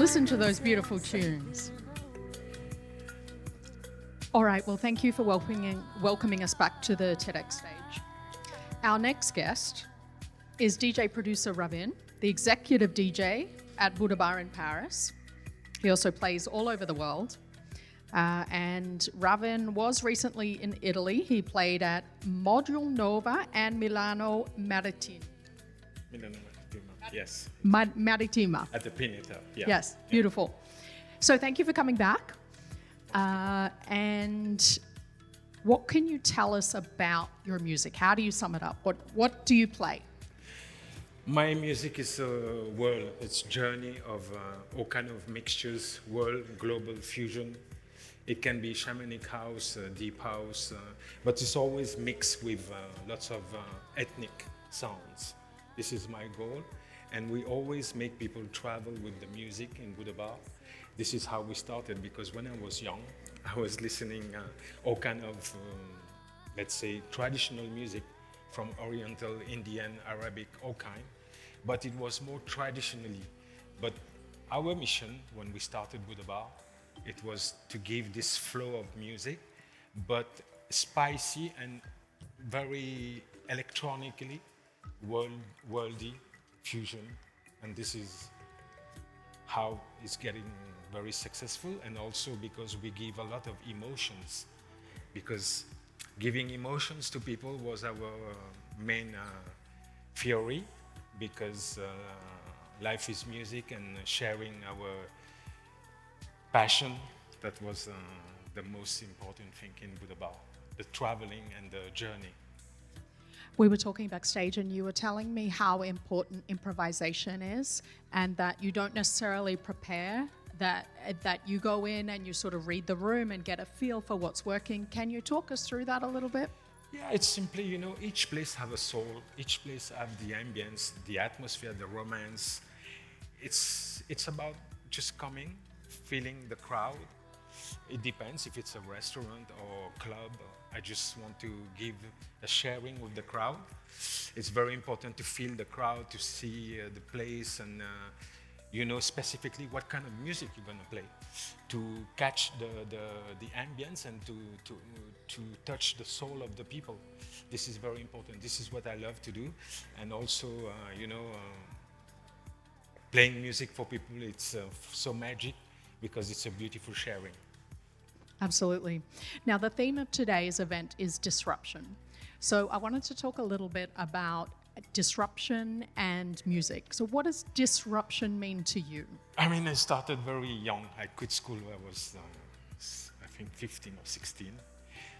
Listen to those beautiful tunes. All right, well, thank you for welcoming us back to the TEDx stage. Our next guest is DJ producer Ravin, the executive DJ at Buddha Bar in Paris. He also plays all over the world. And Ravin was recently in Italy. He played at Module Nova and Milano Marittimo. Milano Marittimo, yes. Marittimo. At the Pineta, yeah. Yes, beautiful. So thank you for coming back. And what can you tell us about your music? How do you sum it up? What do you play? My music is a world, it's journey of all kind of mixtures, world, global fusion. It can be shamanic house, deep house, but it's always mixed with lots of ethnic sounds. This is my goal, and we always make people travel with the music in Buddha Bar. This is how we started, because when I was young, I was listening all kind of, let's say, traditional music from Oriental, Indian, Arabic, all kind, but it was more traditionally. But our mission when we started Buddha Bar, it was to give this flow of music, but spicy and very electronically, worldy fusion, and this is how it's getting very successful, and also because we give a lot of emotions, because giving emotions to people was our main theory, because life is music, and sharing our passion, that was the most important thing in Buddha Bar, the traveling and the journey. We were talking backstage and you were telling me how important improvisation is, and that you don't necessarily prepare, that you go in and you sort of read the room and get a feel for what's working. Can you talk us through that a little bit? Yeah, it's simply, each place have a soul, each place have the ambience, the atmosphere, the romance. It's about just coming, feeling the crowd. It depends if it's a restaurant or club. I just want to give a sharing with the crowd. It's very important to feel the crowd, to see the place, and specifically what kind of music you're going to play, to catch the ambience and to touch the soul of the people. This is very important. This is what I love to do, and also playing music for people. It's so magic, because it's a beautiful sharing. Absolutely. Now, the theme of today's event is disruption. So I wanted to talk a little bit about disruption and music. So what does disruption mean to you? I mean, I started very young. I quit school when I was, I think, 15 or 16.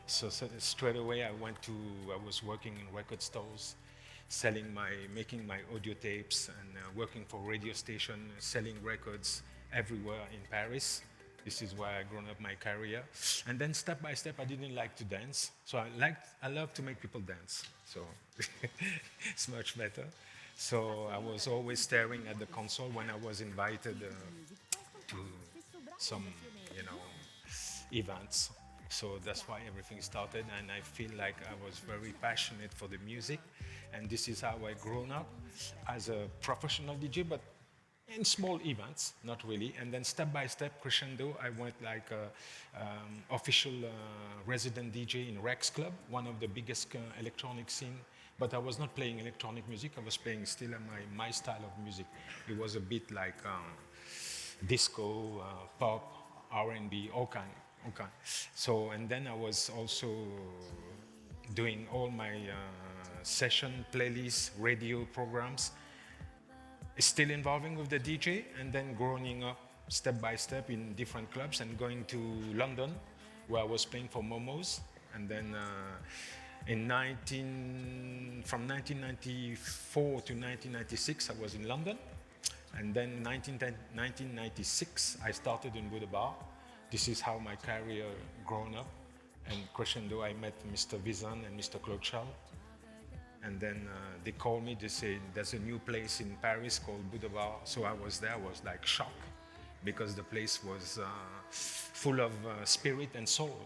So straight away I was working in record stores, making my audio tapes, and working for radio station, selling records everywhere in Paris. This is where I grown up my career. And then step by step, I didn't like to dance. So I love to make people dance. So it's much better. So I was always staring at the console when I was invited to some, events. So that's why everything started. And I feel like I was very passionate for the music. And this is how I grown up as a professional DJ, but in small events, not really. And then step by step, crescendo, I went like official resident DJ in Rex Club, one of the biggest electronic scene. But I was not playing electronic music. I was playing still my style of music. It was a bit like disco, pop, R&B, all kind. So, and then I was also doing all my session playlists, radio programs, still involving with the DJ, and then growing up step by step in different clubs, and going to London, where I was playing for Momo's, and then from 1994 to 1996 I was in London, and then 1996 I started in Buddha Bar. This is how my career grown up, and crescendo I met Mr. Bhujun and Mr. Claude Charles. And then they called me, they said, there's a new place in Paris called Buddha Bar. So I was there, I was like shocked, because the place was full of spirit and soul.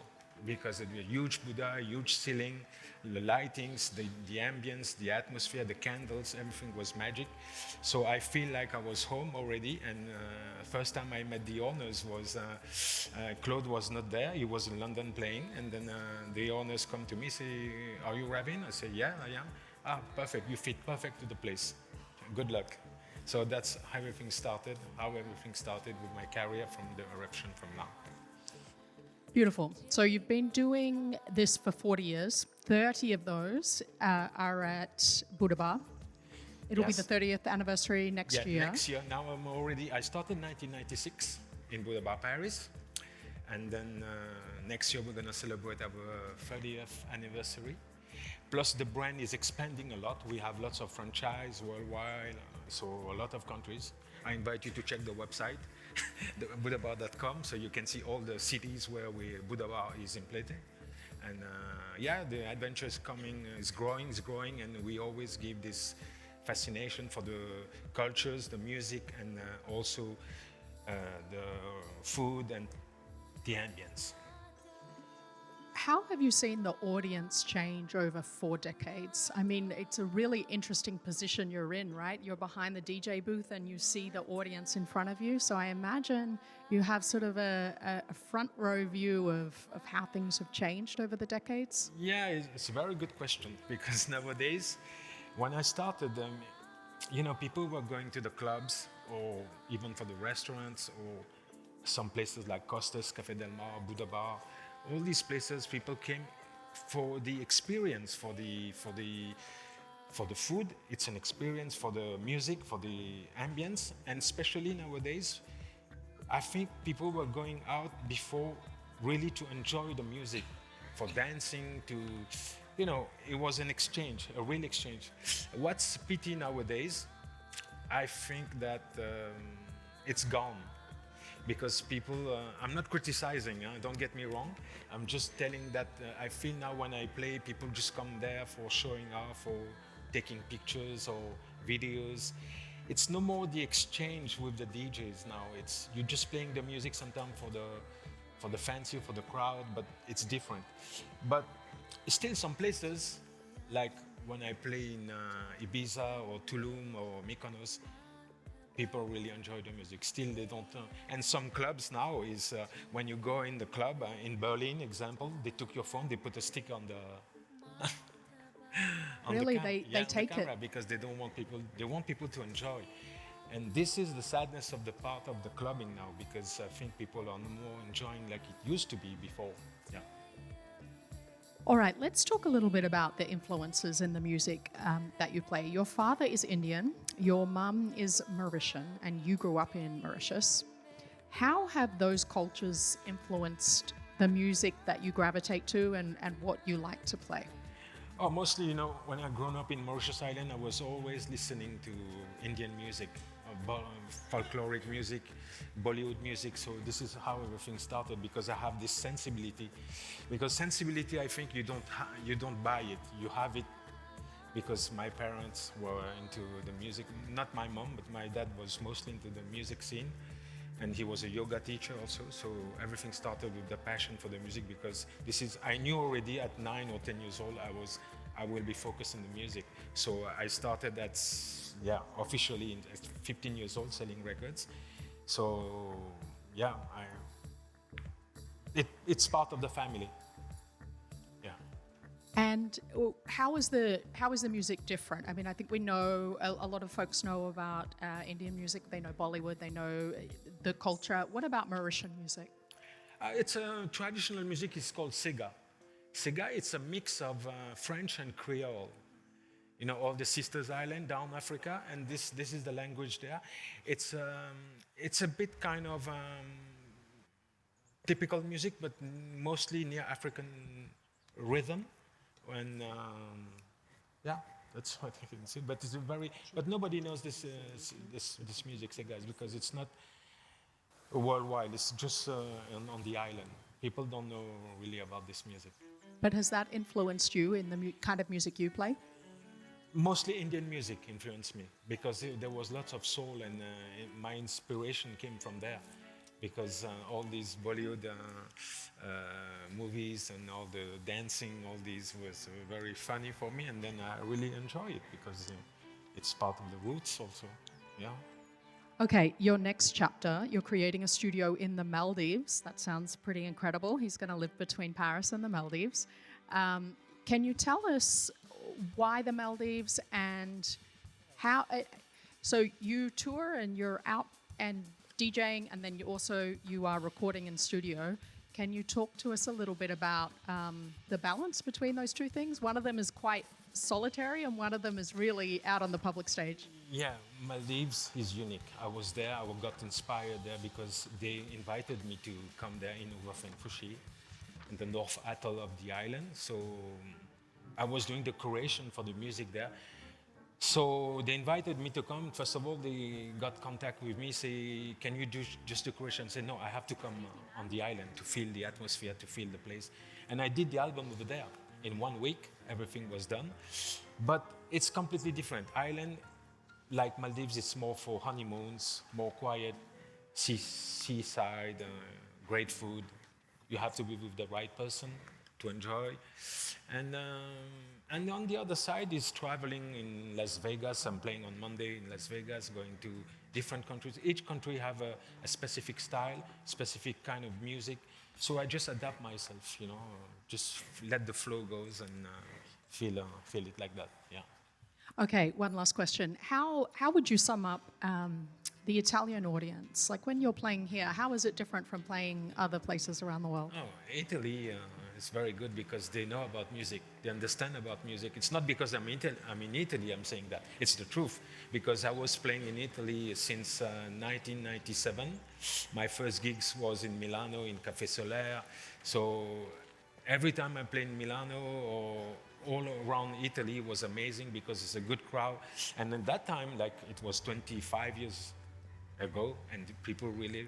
because it was a huge Buddha, huge ceiling, the lightings, the ambience, the atmosphere, the candles, everything was magic. So I feel like I was home already. And first time I met the owners was Claude was not there. He was in London playing, and then the owners come to me, say, "Are you Ravin?" I say, "Yeah, I am." "Ah, perfect. You fit perfect to the place. Good luck." So that's how everything started. With my career from the eruption from now. Beautiful. So you've been doing this for 40 years. 30 of those are at Buddha Bar. It'll be Yes. the 30th anniversary next year. Next year. Now I started in 1996 in Buddha Bar, Paris. And then next year we're going to celebrate our 30th anniversary. Plus the brand is expanding a lot. We have lots of franchise worldwide, so a lot of countries. I invite you to check the website, buddhabar.com, so you can see all the cities where Buddha Bar is implanted. And the adventure is coming, is growing, and we always give this fascination for the cultures, the music, and also the food and the ambience. How have you seen the audience change over 4 decades? I mean, it's a really interesting position you're in, right? You're behind the DJ booth and you see the audience in front of you. So I imagine you have sort of a front row view of how things have changed over the decades. Yeah, it's a very good question, because nowadays, when I started, people were going to the clubs or even for the restaurants or some places like Costas, Café Del Mar, Buddha Bar. All these places, people came for the experience, for the food. It's an experience, for the music, for the ambience, and especially nowadays, I think people were going out before really to enjoy the music, for dancing, it was an exchange, a real exchange. What's pity nowadays, I think that it's gone. Because people, I'm not criticizing, don't get me wrong. I'm just telling that I feel now when I play, people just come there for showing off or taking pictures or videos. It's no more the exchange with the DJs now. It's you're just playing the music sometimes for the fancy, for the crowd, but it's different. But still some places, like when I play in Ibiza or Tulum or Mykonos, people really enjoy the music. Still, they don't. And some clubs now is when you go in the club in Berlin, example, they took your phone, they put a stick on the. Really, they take camera it because they don't want people. They want people to enjoy, and this is the sadness of the part of the clubbing now, because I think people are more enjoying like it used to be before. Yeah. All right, let's talk a little bit about the influences in the music that you play. Your father is Indian, your mum is Mauritian, and you grew up in Mauritius. How have those cultures influenced the music that you gravitate to and what you like to play? Oh, mostly, when I grown up in Mauritius Island, I was always listening to Indian music, folkloric music, Bollywood music. So this is how everything started, because I have this sensibility. Because sensibility, I think you don't buy it, you have it. Because my parents were into the music, not my mom, but my dad was mostly into the music scene. And he was a yoga teacher also, so everything started with the passion for the music, because I knew already at 9 or 10 years old I will be focused on the music. So I started officially at 15 years old selling records. So it's part of the family. Yeah. And how is the music different? I mean, I think we know a lot of folks know about Indian music. They know Bollywood. They know the culture. What about Mauritian music? It's a traditional music. It's called Sega. Sega. It's a mix of French and Creole. All the Sisters Island down Africa, and this is the language there. It's a bit kind of typical music, but mostly near African rhythm. And that's what I can say. But but nobody knows this music, guys, because it's not worldwide. It's just on the island. People don't know really about this music. But has that influenced you in the kind of music you play? Mostly Indian music influenced me, because there was lots of soul, and my inspiration came from there. because all these Bollywood movies and all the dancing, all these was very funny for me, and then I really enjoy it because it's part of the roots also. Yeah. Okay, your next chapter, you're creating a studio in the Maldives. That sounds pretty incredible. He's going to live between Paris and the Maldives. Can you tell us why the Maldives and how? So you tour and you're out and DJing, and then you are recording in studio. Can you talk to us a little bit about the balance between those two things? One of them is quite solitary, and one of them is really out on the public stage. Yeah, Maldives is unique. I was there, I got inspired there because they invited me to come there in Ravin, in the North Atoll of the island. So I was doing the curation for the music there. So they invited me to come. First of all, they got contact with me, say, can you do just the curation? I said, no, I have to come on the island to feel the atmosphere, to feel the place. And I did the album over there. In 1 week, everything was done. But it's completely different. Island, like Maldives, it's more for honeymoons, more quiet, seaside, great food. You have to be with the right person to enjoy. And on the other side is traveling in Las Vegas. I'm playing on Monday in Las Vegas, going to different countries. Each country have a specific style, specific kind of music. So I just adapt myself, just let the flow goes and feel it like that, yeah. Okay, one last question. How would you sum up the Italian audience? Like when you're playing here, how is it different from playing other places around the world? Oh, Italy is very good because they know about music. They understand about music. It's not because I'm in Italy I'm saying that. It's the truth. Because I was playing in Italy since 1997. My first gigs was in Milano, in Café Solaire. So every time I play in Milano or all around Italy was amazing because it's a good crowd. And at that time, like it was 25 years ago, and people really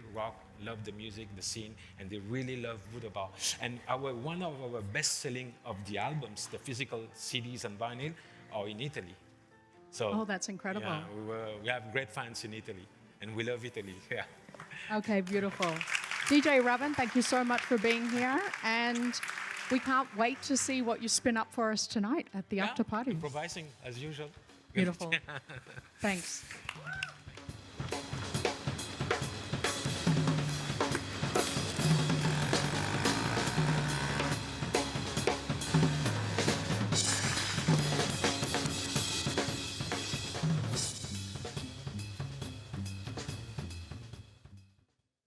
love the music, the scene, and they really love Budapest. And one of our best-selling of the albums, the physical CDs and vinyl, are in Italy. So, that's incredible. Yeah, we have great fans in Italy, and we love Italy. Yeah. Okay, beautiful. DJ Ravin, thank you so much for being here, and we can't wait to see what you spin up for us tonight at the after party. Improvising as usual. Beautiful. Thanks.